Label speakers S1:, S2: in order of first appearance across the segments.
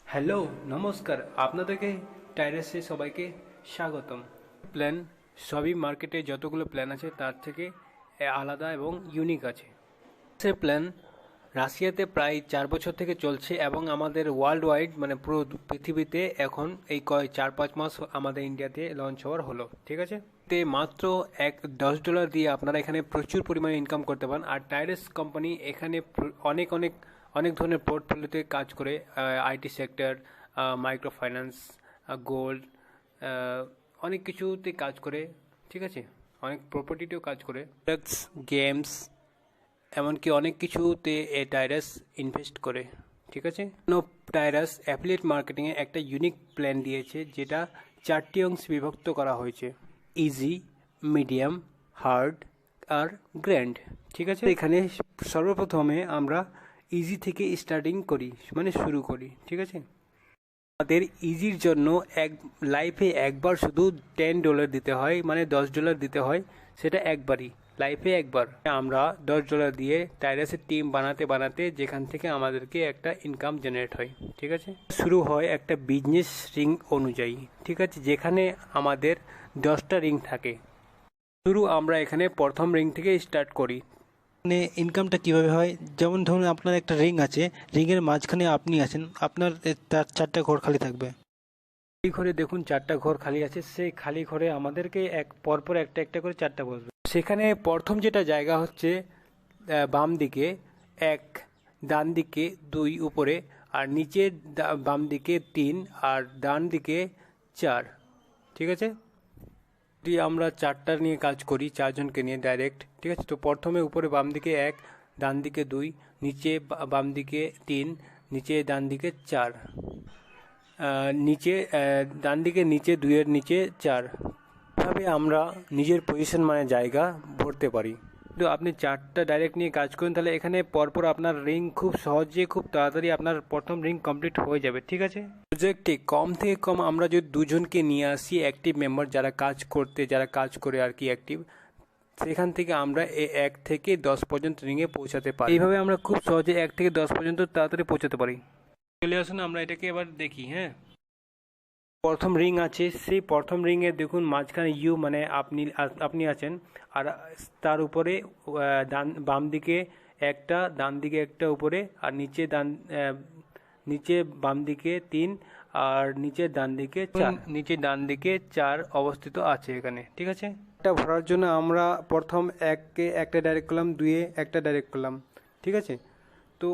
S1: Hello, নমস্কার। আপনাদেরকে টাইরাসে সবাইকে স্বাগতম। প্ল্যান সবই মার্কেটে যতগুলো প্ল্যান আছে তার থেকে আলাদা এবং ইউনিক আছে। সে প্ল্যান রাশিয়াতে প্রায় 4 বছর থেকে চলছে এবং আমাদের ওয়ার্ল্ড ওয়াইড মানে পুরো পৃথিবীতে এখন এই 4-5 মাস আমাদের ইন্ডিয়াতে লঞ্চ হওয়ার হলো, ঠিক আছে। তে মাত্র $10 দিয়ে আপনারা এখানে প্রচুর পরিমাণে ইনকাম করতে পারেন। আর টাইরাস কোম্পানি এখানে অনেক অনেক অনেক ধরনের পোর্টফোলিওতে কাজ করে, IT sector, micro finance, gold, অনেক কিছুতে কাজ করে, ঠিক আছে। অনেক প্রপার্টিতেও কাজ করে, প্রোডাক্টস, গেমস, এমনকি অনেক কিছুতে এ টাইরাস ইনভেস্ট করে, ঠিক আছে। টাইরাস অ্যাফিলিয়েট মার্কেটিংয়ে একটা ইউনিক প্ল্যান দিয়েছে, যেটা 4টি অংশে বিভক্ত করা হয়েছে: ইজি, মিডিয়াম, হার্ড আর গ্র্যান্ড, ঠিক আছে। এখানে সর্বপ্রথমে আমরা ইজি থেকে স্টার্টিং করি, মানে শুরু করি, ঠিক আছে। আমাদের ইজির জন্য লাইফে একবার শুধু $10 দিতে হয়, মানে $10 দিতে হয়, সেটা একবারই, লাইফে একবার। আমরা $10 দিয়ে টাইরাসের টিম বানাতে বানাতে যেখান থেকে আমাদেরকে একটা ইনকাম জেনারেট হয়, ঠিক আছে। শুরু হয় একটা বিজনেস রিং অনুযায়ী, ঠিক আছে, যেখানে আমাদের 10টা রিং থাকে। আমরা এখানে প্রথম রিং থেকে স্টার্ট করি।
S2: মানে ইনকামটা কিভাবে হয়? যেমন ধরুন আপনার একটা রিং আছে, রিংয়ের মাঝখানে আপনি আছেন, আপনার তার 4টা ঘর খালি থাকবে।
S1: এই ঘরে দেখুন 4টা ঘর খালি আছে, সেই খালি ঘরে আমাদেরকে পরপর একটা একটা করে 4টা বসবে। সেখানে প্রথম যেটা জায়গা হচ্ছে বাম দিকে 1, ডান দিকে 2 উপরে, আর নিচে বাম দিকে 3 আর ডান দিকে 4, ঠিক আছে। যদি আমরা 4টা নিয়ে কাজ করি, 4জনকে নিয়ে ডাইরেক্ট, ঠিক আছে। তো প্রথমে উপরে বাম দিকে 1, ডান দিকে 2, নিচে বাম দিকে 3, নিচে ডান দিকে 4, নিচে ডান দিকে নিচে 2-এর নিচে 4। এভাবে আমরা নিজের পজিশন মানে জায়গা ভরতে পারি। তো আপনি 4টা ডাইরেক্ট নিয়ে কাজ করেন, তাহলে এখানে পরপর আপনার রিং খুব সহজে, খুব তাড়াতাড়ি আপনার প্রথম রিং কমপ্লিট হয়ে যাবে, ঠিক আছে। প্রজেক্টে কম থেকে কম আমরা যদি 2জনকে নিয়ে আসি, অ্যাক্টিভ মেম্বার, যারা কাজ করে আর কি অ্যাক্টিভ, সেখান থেকে আমরা 1 থেকে 10 পর্যন্ত রিংয়ে পৌঁছাতে পারি। এইভাবে আমরা খুব সহজে 1 থেকে 10 পর্যন্ত তাড়াতাড়ি পৌঁছাতে পারি। চলে আসুন আমরা এটাকে এবার দেখি। হ্যাঁ, প্রথম রিং আছে, সেই প্রথম রিংয়ে দেখুন মাঝখানে ইউ মানে আপনি আছেন, আর তার উপরে বাম দিকে একটা, ডান দিকে একটা উপরে, আর নিচে বাম দিকে 3 আর নিচে ডান দিকে 4 অবস্থিত আছে এখানে, ঠিক আছে। এটা ভরার জন্য আমরা প্রথম 1-কে একটা ডাইরেক্ট করলাম, 2-এ একটা ডাইরেক্ট করলাম, ঠিক আছে। তো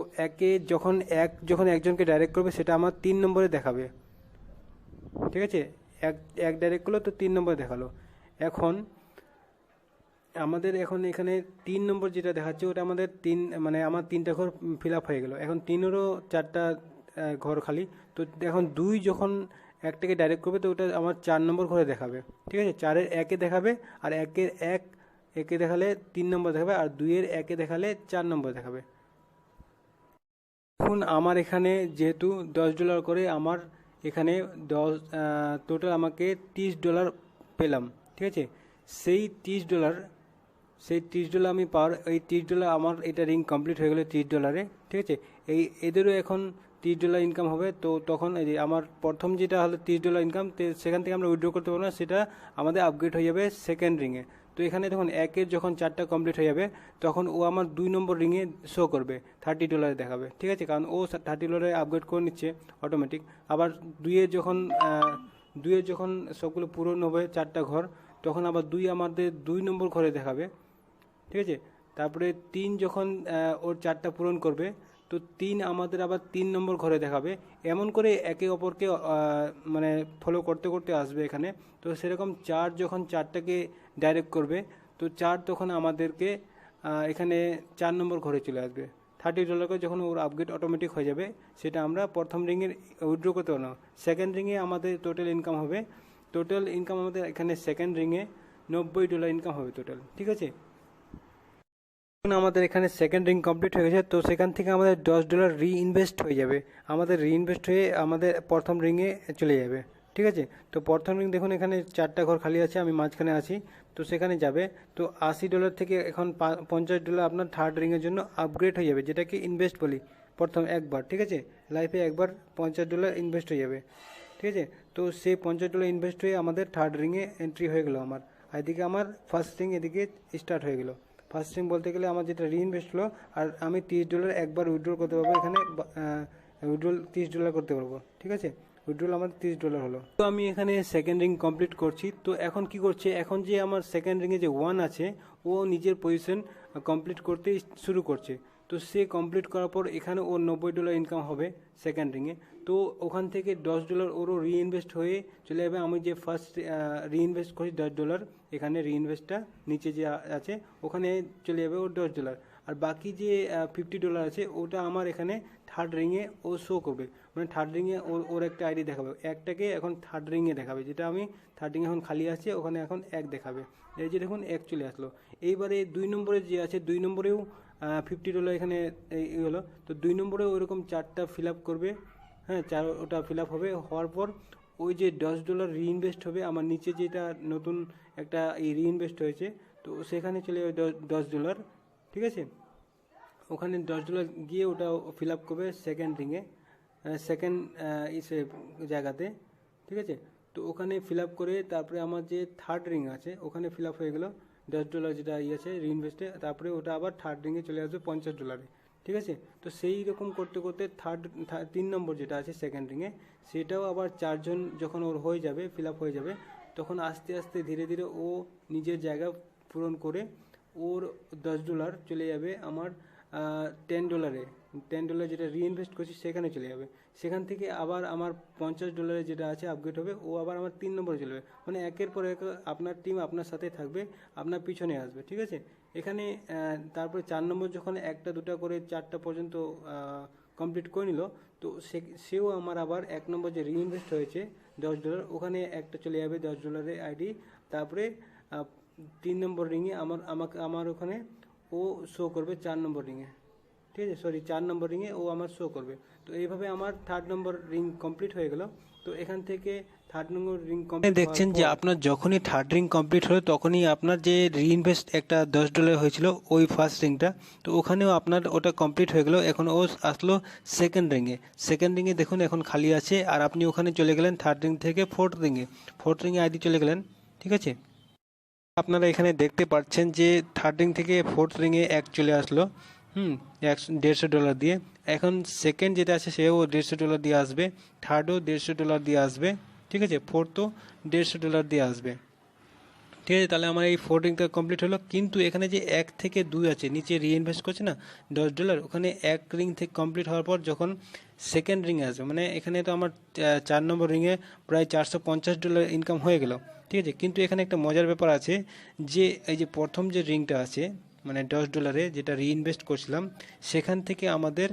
S1: যখন একজনকে ডাইরেক্ট করবে, সেটা আমার 3 নম্বরে দেখাবে, ঠিক আছে। এক ডাইরেক্ট করলো তো 3 নম্বর দেখালো। এখন এখানে 3 নম্বর যেটা দেখাচ্ছে, ওটা আমাদের মানে আমার 3টা ঘর ফিল আপ হয়ে গেল। এখন 3-এরও 4টা ঘর খালি। তো এখন 2 যখন একটাকে ডাইরেক্ট করবে, তো ওটা আমার 4 নম্বর ঘরে দেখাবে, ঠিক আছে। 4-এর 1-এ দেখাবে, আর 1-এ দেখালে 3 নম্বর দেখাবে, আর 2-এর 1-এ দেখালে 4 নম্বর দেখাবে। এখন আমার এখানে যেহেতু $10 করে, আমার এখানে টোটাল আমাকে $30 পেলাম, ঠিক আছে। সেই $30 আমি পাওয়ার, এই $30 আমার এটা রিং কমপ্লিট হয়ে গেলে $30, ঠিক আছে। এদেরও এখন $30 ইনকাম হবে। তো তখন এই যে আমার প্রথম যেটা হলো $30 ইনকাম, সেখান থেকে আমরা উইথড্র করতে পারবো না, সেটা আমাদের আপগ্রেড হয়ে যাবে সেকেন্ড রিংয়ে। তো এখানে দেখুন 1-এর যখন 4টা কমপ্লিট হয়ে যাবে, তখন ও আমার 2 নম্বর রিংয়ে শো করবে, $30 দেখাবে, ঠিক আছে, কারণ ও $30 আপগ্রেড করে নিচ্ছে অটোমেটিক। আবার 2-এর যখন সবগুলো পূরণ হবে 4টা ঘর, তখন আবার 2 আমাদের 2 নম্বর ঘরে দেখাবে, ঠিক আছে। তারপরে 3 যখন ওর 4টা পূরণ করবে, তো 3 আমাদের আবার 3 নম্বর ঘরে দেখাবে। এমন করে একে অপরকে মানে ফলো করতে করতে আসবে এখানে। তো সেরকম 4 যখন 4টাকে ডাইরেক্ট করবে, তো 4 তখন আমাদেরকে এখানে 4 নম্বর ঘরে চলে আসবে। $30 করে যখন ওর আপগ্রেড অটোমেটিক হয়ে যাবে, সেটা আমরা প্রথম রিংয়ের উইথড্র করতে পারবো না। সেকেন্ড রিংয়ে আমাদের টোটাল ইনকাম হবে, আমাদের এখানে সেকেন্ড রিংয়ে $90 ইনকাম হবে টোটাল, ঠিক আছে। আমাদের এখানে সেকেন্ড রিং কমপ্লিট হয়ে গেছে, তো সেখান থেকে আমাদের $10 রিইনভেস্ট হয়ে যাবে, আমাদের রিইনভেস্ট হয়ে আমাদের প্রথম রিংয়ে চলে যাবে, ঠিক আছে। তো প্রথম রিং দেখুন এখানে 4টা ঘর খালি আছে, আমি মাঝখানে আছি, তো সেখানে যাবে। তো $80 থেকে এখন $50 আপনার থার্ড রিংয়ের জন্য আপগ্রেড হয়ে যাবে, যেটাকে ইনভেস্ট বলি।
S2: প্রথম একবার, ঠিক আছে, লাইফে একবার $50 ইনভেস্ট হয়ে যাবে, ঠিক আছে। তো সেই $50 ইনভেস্ট হয়ে আমাদের থার্ড রিংয়ে এন্ট্রি হয়ে গেলো আমার, আর এদিকে আমার ফার্স্ট রিং এদিকে স্টার্ট হয়ে গেলো। ফার্স্ট রিং বলতে গেলে আমার যেটা রিইনভেস্ট হলো, আর আমি $30 একবার উইথড্রল করতে পারবো এখানে, উইথড্রল $30 করতে পারবো, ঠিক আছে। উইথড্রল আমার $30 হলো। তো আমি এখানে সেকেন্ড রিং কমপ্লিট করছি। তো এখন কি করছে, এখন যে আমার সেকেন্ড রিংয়ে যে 1 আছে, ও নিজের পজিশন কমপ্লিট করতে শুরু করছে। তো সে কমপ্লিট করার পর এখানে ওর $90 ইনকাম হবে সেকেন্ড রিংয়ে। তো ওখান থেকে $10 ওরও রিইনভেস্ট হয়ে চলে যাবে। আমি যে ফার্স্ট রিইনভেস্ট করি $10, এখানে রিইনভেস্টটা নিচে যে আছে ওখানে চলে যাবে ওর $10, আর বাকি যে $50 আছে ওটা আমার এখানে থার্ড রিংয়ে ও শো করবে। মানে থার্ড রিংয়ে ওর একটা আইডি দেখাবে, একটাকে এখন থার্ড রিংয়ে দেখাবে, যেটা আমি থার্ড রিংয়ে এখন খালি আছে, ওখানে এখন এক দেখাবে। এই যে দেখুন এক চলে আসলো। এইবারে 2 নম্বরে যে আছে, 2 নম্বরেও $50 এখানে এই হলো। তো 2 নম্বরে ওইরকম 4টা ফিল আপ করবে, হ্যাঁ, ওটা ফিল আপ হবে। হওয়ার পর ওই যে $10 রিইনভেস্ট হবে আমার নিচে, যেটা নতুন একটা এই রিইনভেস্ট হয়েছে, তো সেখানে চলে যাবে $10, ঠিক আছে। ওখানে $10 গিয়ে ওটা ফিল আপ করবে সেকেন্ড রিংয়ে, সেকেন্ড ইসে জায়গাতে, ঠিক আছে। তো ওখানে ফিল আপ করে তারপরে আমার যে থার্ড রিং আছে ওখানে ফিল আপ হয়ে গেলো $10 যেটা আছে রিইনভেস্টে, তারপরে ওটা আবার থার্ড রিংয়ে চলে আসবে $50, ঠিক আছে। তো সেই রকম করতে করতে 3 নম্বর যেটা আছে সেকেন্ড রিংয়ে, সেটাও আবার 4 জন যখন ওর হয়ে যাবে, ফিল আপ হয়ে যাবে, তখন আস্তে আস্তে ধীরে ধীরে ও নিজের জায়গা পূরণ করে ওর $10 চলে যাবে আমার $10 যেটা রিইনভেস্ট করছি সেখানে চলে যাবে। সেখান থেকে আবার আমার $50 যেটা আছে আপগ্রেড হবে, ও আবার আমার 3 নম্বরে চলে যাবে। মানে একের পর এক আপনার টিম আপনার সাথে থাকবে, আপনার পিছনে আসবে, ঠিক আছে। এখানে তারপরে 4 নম্বর যখন 1টা 2টা করে 4টা পর্যন্ত কমপ্লিট করে নিল, তো সেও আমার আবার 1 নম্বর যে রিইনভেস্ট হয়েছে $10, ওখানে একটা চলে যাবে $10 আইডি। তারপরে 3 নম্বর রিংয়ে আমার ওখানে ও শো করবে 4 নম্বর রিংয়ে, ঠিক আছে, সরি 4 নম্বর রিংয়ে ও আমার শো করবে। তো এইভাবে আমার থার্ড নম্বর রিং কমপ্লিট হয়ে গেল। তো এখান থেকে থার্ড নম্বর রিং কমপ্লিট দেখছেন যে আপনার যখনই থার্ড রিং কমপ্লিট হলো, তখনই আপনার যে রিইনভেস্ট একটা $10 হয়েছিল ওই ফার্স্ট রিংটা, তো ওখানেও আপনার ওটা কমপ্লিট হয়ে গেল। এখন ও আসলো সেকেন্ড রিংয়ে দেখুন এখন খালি আছে, আর আপনি ওখানে চলে গেলেন থার্ড রিং থেকে ফোর্থ রিংয়ে আইডি চলে গেলেন, ঠিক আছে। আপনারা এখানে দেখতে পাচ্ছেন যে থার্ড রিং থেকে ফোর্থ রিংয়ে এক চলে আসলো, $150 দিয়ে। এখন সেকেন্ড যেটা আছে সেও $150 দিয়ে আসবে, থার্ডও $150 দিয়ে আসবে, ঠিক আছে, ফোর্থও $150 দিয়ে আসবে, ঠিক আছে। তাহলে আমার এই 4 রিংটা কমপ্লিট হলো। কিন্তু এখানে যে 1 থেকে 2 আছে নিচে রিইনভেস্ট করছে না $10, ওখানে 1 রিং থেকে কমপ্লিট হওয়ার পর যখন সেকেন্ড রিংয়ে আসবে, মানে এখানে তো আমার 4 নম্বর রিংয়ে প্রায় $450 ইনকাম হয়ে গেল, ঠিক আছে। কিন্তু এখানে একটা মজার ব্যাপার আছে যে এই যে প্রথম যে রিংটা আছে, মানে $10 যেটা রিইনভেস্ট করছিলাম, সেখান থেকে আমাদের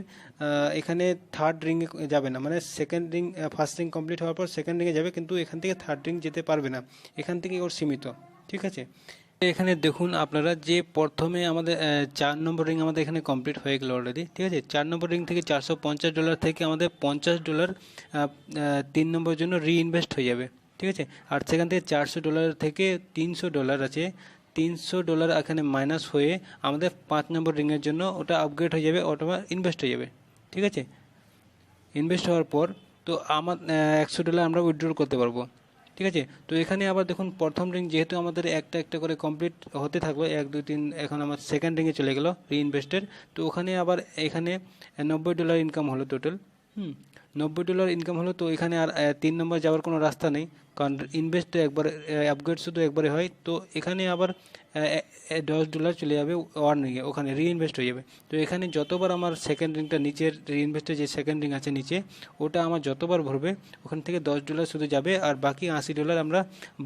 S2: এখানে থার্ড রিংয়ে যাবে না। মানে second ring first ring complete হওয়ার পর সেকেন্ড রিংয়ে যাবে, কিন্তু এখান থেকে থার্ড রিং যেতে পারবে না, এখান থেকে ওর সীমিত, ঠিক আছে। এখানে দেখুন আপনারা যে প্রথমে আমাদের 4 নম্বর রিং আমাদের এখানে কমপ্লিট হয়ে গেল অলরেডি, ঠিক আছে। 4 নম্বর রিং থেকে $450 থেকে আমাদের $50 3 নম্বরের জন্য রিইনভেস্ট হয়ে যাবে, ঠিক আছে। আর সেখান থেকে $400 থেকে $300 আছে, $300 এখানে মাইনাস হয়ে আমাদের 5 নম্বর রিংয়ের জন্য ওটা আপগ্রেড হয়ে যাবে, ওটা ইনভেস্ট হয়ে যাবে, ঠিক আছে। ইনভেস্ট হওয়ার পর তো আমার $100 আমরা উইথড্রল করতে পারবো, ঠিক আছে। তো এখানে আবার দেখুন প্রথম রিং যেহেতু আমাদের একটা একটা করে কমপ্লিট হতে থাকলো, 1 2 3, এখন আমার সেকেন্ড রিংয়ে চলে গেল রিইনভেস্টের। তো ওখানে আবার এখানে $90 ইনকাম হলো টোটাল, $90 ইনকাম হলো। তো এখানে আর 3 নম্বর যাওয়ার কোনো রাস্তা নেই, কারণ ইনভেস্ট একবার আপগ্রেড শুধু একবারে হয়। তো এখানে আবার $10 চলে যাবে ওয়ার্নিংয়ে, ওখানে রিইনভেস্ট হয়ে যাবে। তো এখানে যতবার আমার সেকেন্ড রিংটা নিচের রিইনভেস্টের যে সেকেন্ড রিং আছে নিচে, ওটা আমার যতবার ভরবে ওখান থেকে $10 শুধু যাবে, আর বাকি $80 আমরা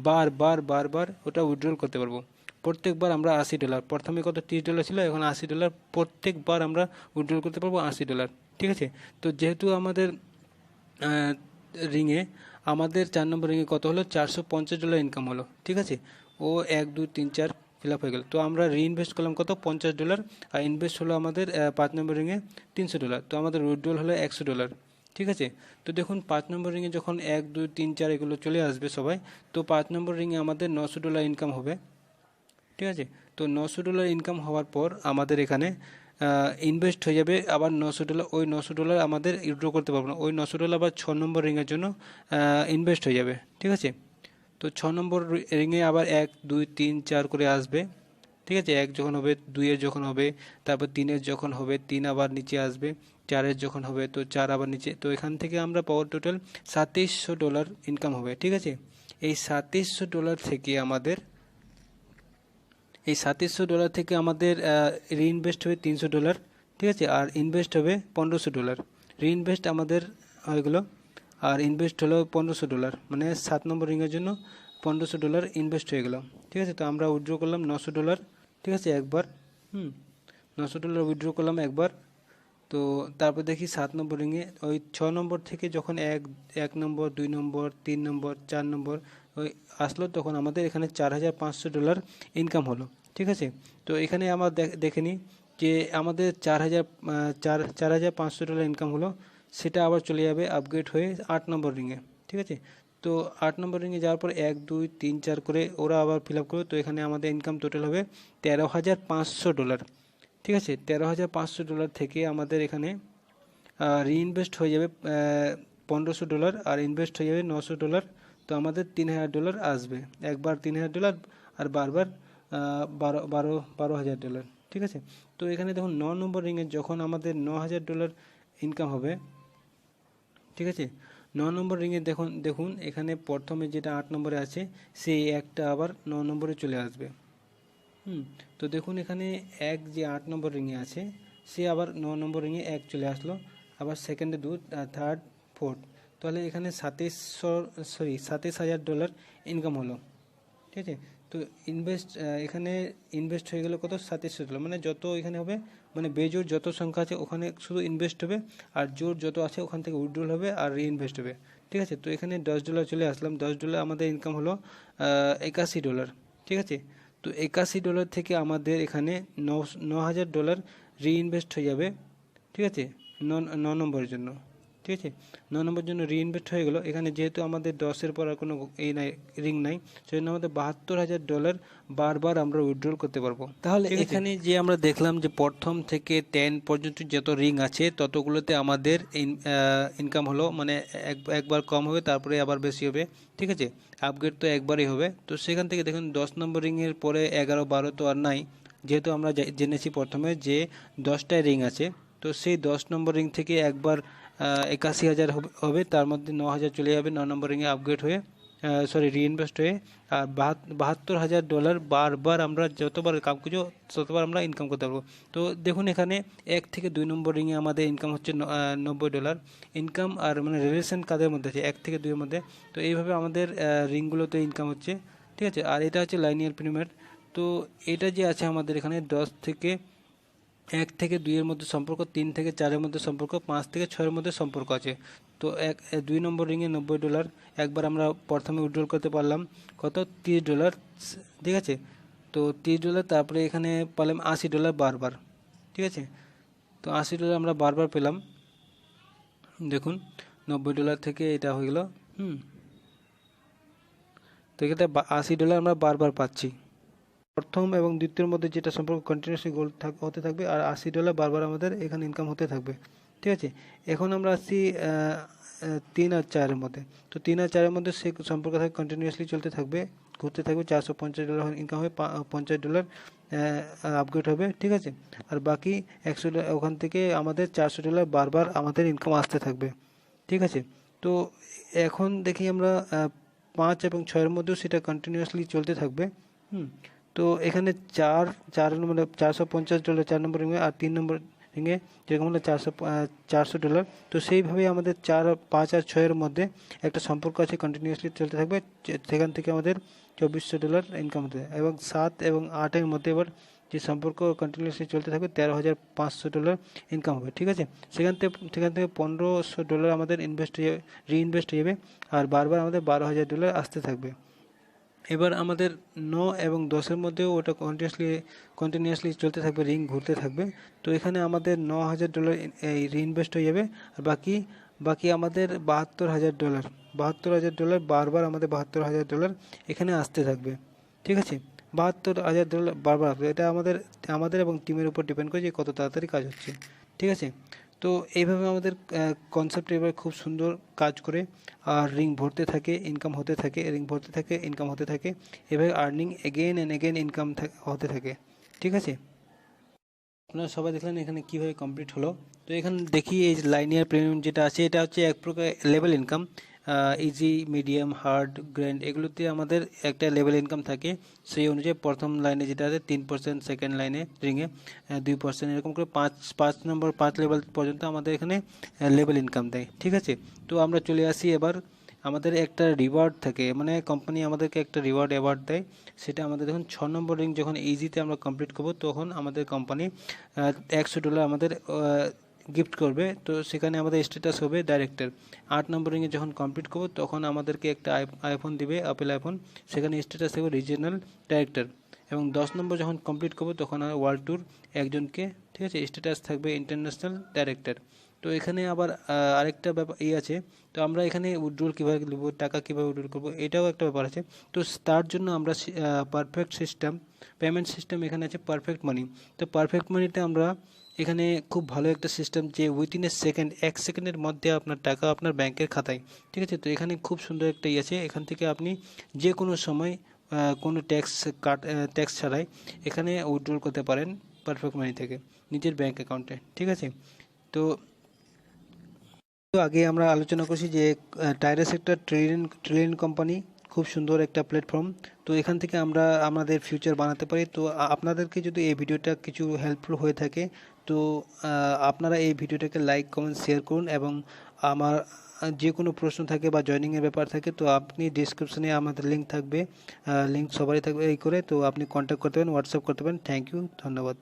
S2: বারবার ওটা উইথড্রল করতে পারবো। প্রত্যেকবার আমরা $80, প্রথমে কত $30 ছিল, এখন $80 প্রত্যেকবার আমরা উইথড্রল করতে পারবো $80, ঠিক আছে। তো যেহেতু আমাদের রিংয়ে আমাদের 4 নম্বর রিংয়ে কত হলো, $450 ইনকাম হলো, ঠিক আছে। ও 1 2 3 4 ফিল আপ হয়ে গেল। তো আমরা রিইনভেস্ট করলাম কত, $50, আর ইনভেস্ট হলো আমাদের 5 নম্বর রিংয়ে $300। তো আমাদের উইথড্রল হলো $100, ঠিক আছে। তো দেখুন 5 নম্বর রিংয়ে যখন 1 2 3 4 এগুলো চলে আসবে সবাই, তো 5 নম্বর রিংয়ে আমাদের $900 ইনকাম হবে, ঠিক আছে। তো $900 ইনকাম হওয়ার পর আমাদের এখানে ইনভেস্ট হয়ে যাবে আবার $900। ওই $900 আমাদের উইথড্র করতে পারবো না, ওই $900 আবার 6 নম্বর রিংয়ের জন্য ইনভেস্ট হয়ে যাবে, ঠিক আছে। তো 6 নম্বর রিংয়ে আবার 1 2 3 4 করে আসবে, ঠিক আছে। 1 যখন হবে, 2-এর যখন হবে, তারপর 3-এর যখন হবে 3 আবার নিচে আসবে, 4-এর যখন হবে তো 4 আবার নিচে। তো এখান থেকে আমরা পাওয়ার টোটাল $2700 ইনকাম হবে, ঠিক আছে। এই $2700 থেকে আমাদের রিইনভেস্ট হবে $300, ঠিক আছে। আর ইনভেস্ট হবে $1500। রিইনভেস্ট আমাদের হয়ে গেলো, আর ইনভেস্ট হলো $1500, মানে 7 নম্বর রিংয়ের জন্য $1500 ইনভেস্ট হয়ে গেল, ঠিক আছে। তো আমরা উইথড্র করলাম $900, ঠিক আছে, একবার। $900 উইথড্র করলাম একবার। তো তারপর দেখি 7 নম্বর রিংয়ে ওই 6 নম্বর থেকে যখন 1 নম্বর 2 নম্বর 3 নম্বর 4 নম্বর ওই আসলো, তখন আমাদের এখানে $4500 ইনকাম হলো, ঠিক আছে। তো এখানে আমরা দেখে নিই যে আমাদের $4500 ইনকাম হলো, সেটা আবার চলে যাবে আপগ্রেড হয়ে 8 নম্বর রিংয়ে, ঠিক আছে। তো 8 নম্বর রিংয়ে যাওয়ার পর 1 2 3 4 করে ওরা আবার ফিল আপ করবে। তো এখানে আমাদের ইনকাম টোটাল হবে $13,500, ঠিক আছে। $13,500 থেকে আমাদের এখানে রিইনভেস্ট হয়ে যাবে $1500, আর ইনভেস্ট হয়ে যাবে $900। তো আমাদের $3000 আসবে, একবার $3000 আর বারবার $12,000, ঠিক আছে। তো এখানে দেখুন 9 নম্বর রিংয়ে যখন আমাদের $9,000 ইনকাম হবে, ঠিক আছে। 9 নম্বর রিংয়ে দেখুন এখানে প্রথমে যেটা 8 নম্বরে আছে সেই একটা আবার 9 নম্বরে চলে আসবে। তো দেখুন এখানে যে 8 নম্বর রিংয়ে আছে সে আবার 9 নম্বর রিংয়ে 1 চলে আসলো, আবার সেকেন্ডে 2, থার্ড, ফোর্থ। তাহলে এখানে $27,000 ইনকাম হলো, ঠিক আছে। তো এখানে ইনভেস্ট হয়ে গেল কত, $2700। মানে যত এখানে হবে, মানে বেজোড় যত সংখ্যা আছে ওখানে শুধু ইনভেস্ট হবে, আর জোড় যত আছে ওখান থেকে উইথড্রল হবে আর রিইনভেস্ট হবে, ঠিক আছে। তো এখানে $10 চলে আসলাম, $10 আমাদের ইনকাম হলো $81, ঠিক আছে। তো $81 থেকে আমাদের এখানে $9,000 রিইনভেস্ট হয়ে যাবে, ঠিক আছে, 9 নম্বরের জন্য, ঠিক আছে। 9 নম্বরের জন্য রিইনভেস্ট হয়ে গেল। এখানে যেহেতু আমাদের 10-এর পর আর কোনো রিং নাই, সেজন্য আমাদের $72,000 বারবার আমরা উইথড্রল করতে পারবো। তাহলে এখানে যে আমরা দেখলাম যে প্রথম থেকে 10 পর্যন্ত যত রিং আছে ততগুলোতে আমাদের ইনকাম হলো, মানে একবার কম হবে তারপরে আবার বেশি হবে, ঠিক আছে। আপগ্রেড তো একবারই হবে। তো সেখান থেকে দেখুন 10 নম্বর রিংয়ের পরে 11 12 তো আর নাই, যেহেতু আমরা জেনেছি প্রথমে যে 10টায় রিং আছে। তো সেই 10 নম্বর রিং থেকে একবার 81,000 হবে, তার মধ্যে 9,000 চলে যাবে 9 নম্বর রিংয়ে আপগ্রেড হয়ে, রিইনভেস্ট হয়ে। আর $72,000 বারবার আমরা যতবার কাম করছি ততবার আমরা ইনকাম করতে পারবো। তো দেখুন এখানে 1 থেকে 2 নম্বর রিংয়ে আমাদের ইনকাম হচ্ছে $90 ইনকাম, আর মানে রিলেশন কাদের মধ্যে আছে 1 থেকে 2-এর মধ্যে। তো এইভাবে আমাদের রিংগুলোতে ইনকাম হচ্ছে, ঠিক আছে। আর এটা হচ্ছে লাইনিয়ার প্রিমিয়ার। তো এটা যে আছে আমাদের এখানে 1 থেকে 2-এর মধ্যে সম্পর্ক, 3 থেকে 4-এর মধ্যে সম্পর্ক, 5 থেকে 6-এর মধ্যে সম্পর্ক আছে। তো 2 নম্বর রিংয়ে $90 একবার আমরা প্রথমে উইথড্রল করতে পারলাম কত, $30, ঠিক আছে। তো $30, তারপরে এখানে পেলাম $80 বারবার, ঠিক আছে। তো $80 আমরা বারবার পেলাম, দেখুন $90 থেকে এটা হয়ে গেল। তো এক্ষেত্রে $80 আমরা বারবার পাচ্ছি। প্রথম এবং দ্বিতীয়ের মধ্যে যেটা সম্পর্ক কন্টিনিউয়াসলি গোল হতে থাকবে, আর $80 বারবার আমাদের এখানে ইনকাম হতে থাকবে, ঠিক আছে। এখন আমরা আসছি 3 আর 4-এর মধ্যে। তো 3 আর 4-এর মধ্যে সে সম্পর্ক থাকে কন্টিনিউয়াসলি চলতে থাকবে, ঘুরতে থাকবে। $450 ইনকাম হবে, $50 আপগ্রেড হবে, ঠিক আছে। আর বাকি $100 ওখান থেকে আমাদের $400 বারবার আমাদের ইনকাম আসতে থাকবে, ঠিক আছে। তো এখন দেখি আমরা 5 এবং 6-এর মধ্যেও সেটা কন্টিনিউয়াসলি চলতে থাকবে। তো এখানে 4 মানে $450 4 নম্বর রিংয়ে, আর 3 নম্বর রিংয়ে যেরকম হলো $400। তো সেইভাবেই আমাদের 4 5 আর 6-এর মধ্যে একটা সম্পর্ক আছে, কন্টিনিউয়াসলি চলতে থাকবে। সেখান থেকে আমাদের $2,400 ইনকাম হতে, এবং 7 এবং 8-এর মধ্যে এবার যে সম্পর্ক কন্টিনিউয়াসলি চলতে থাকবে $13,500 ইনকাম হবে, ঠিক আছে। সেখান থেকে $1,500 আমাদের রিইনভেস্ট হয়ে যাবে, আর বারবার আমাদের $12,000 আসতে থাকবে। এবার আমাদের 9 এবং 10-এর মধ্যেও ওটা কন্টিনিউয়াসলি চলতে থাকবে, রিং ঘুরতে থাকবে। তো এখানে আমাদের $9,000 এই রিইনভেস্ট হয়ে যাবে, আর বাকি আমাদের $72,000 বারবার আমাদের $72,000 এখানে আসতে থাকবে, ঠিক আছে। $72,000 বারবার আসবে। এটা আমাদের এবং টিমের উপর ডিপেন্ড করে যে কত তাড়াতাড়ি কাজ হচ্ছে, ঠিক আছে। তো এইভাবে আমাদের কনসেপ্ট এবার খুব সুন্দর কাজ করে, আর রিং ভরতে থাকে, ইনকাম হতে থাকে, রিং ভরতে থাকে, ইনকাম হতে থাকে, এভাবে earning again and again income হতে থাকে, ঠিক আছে। আপনারা সবাই দেখলেন এখানে কীভাবে কমপ্লিট হলো। তো এখানে দেখি এই লাইনিয়ার প্রিমিয়াম যেটা আছে, এটা হচ্ছে এক প্রকার level income. Easy, medium, hard, grand এগুলোতে আমাদের একটা লেভেল ইনকাম থাকে। সেই অনুযায়ী প্রথম লাইনে যেটা আছে 3%, সেকেন্ড লাইনে রিংয়ে 2%, এরকম করে পাঁচ লেভেল পর্যন্ত আমাদের এখানে লেভেল ইনকাম দেয়, ঠিক আছে। তো আমরা চলে আসি এবার, আমাদের একটা রিওয়ার্ড থাকে, মানে কোম্পানি আমাদেরকে একটা অ্যাওয়ার্ড দেয়। সেটা আমাদের যখন 6 নম্বর রিং যখন ইজিতে আমরা কমপ্লিট করব, তখন আমাদের কোম্পানি $100 আমাদের গিফট করবে। তো সেখানে আমাদের স্ট্যাটাস হবে ডাইরেক্টর। 8 নম্বর রিংয়ে যখন কমপ্লিট করব, তখন আমাদেরকে একটা আইফোন দিবে, আপেল আইফোন, সেখানে স্ট্যাটাস হবে রিজিওনাল ডাইরেক্টর। এবং 10 নম্বর যখন কমপ্লিট করব, তখন ওয়ার্ল্ড ট্যুর একজনকে, ঠিক আছে, স্ট্যাটাস থাকবে ইন্টারন্যাশনাল ডাইরেক্টর। তো এখানে আবার আরেকটা ব্যাপার আছে। তো আমরা এখানে উইথড্রল কীভাবে নেব, টাকা কীভাবে উইথড্রল করবো, এটাও একটা ব্যাপার আছে। তো তার জন্য আমরা পারফেক্ট সিস্টেম, পেমেন্ট সিস্টেম এখানে আছে পারফেক্ট মানি। তো পারফেক্ট মানিতে আমরা এখানে খুব ভালো একটা সিস্টেম, যে উইথিন এ সেকেন্ড, 1 সেকেন্ডের মধ্যে আপনার টাকা আপনার ব্যাংকের খাতায়, ঠিক আছে। তো এখানে খুব সুন্দর একটা আছে, এখান থেকে আপনি যে কোনো সময় কোনো ট্যাক্স ছাড়াই এখানে উইথড্রল করতে পারেন পারফেক্ট মানি থেকে নিজের ব্যাংক অ্যাকাউন্টে, ঠিক আছে। তো আগে আমরা আলোচনা করছি যে টাইরাস একটা ট্রিলিয়ন কোম্পানি, খুব সুন্দর একটা প্ল্যাটফর্ম। তো এখান থেকে আমরা আমাদের ফিউচার বানাতে পারি। তো আপনাদেরকে যদি এই ভিডিওটা কিছু হেল্পফুল হয়ে থাকে, তো আপনারা এই ভিডিওটাকে লাইক, কমেন্ট, শেয়ার করুন। এবং আমার যে কোনো প্রশ্ন থাকে বা জয়েনিংয়ের ব্যাপার থাকে, তো আপনি ডিসক্রিপশনে আমাদের লিঙ্ক থাকবে, লিঙ্ক সবারই থাকবে, এই করে তো আপনি কন্ট্যাক্ট করতে পারেন, হোয়াটসঅ্যাপ করতে পারেন। থ্যাংক ইউ, ধন্যবাদ।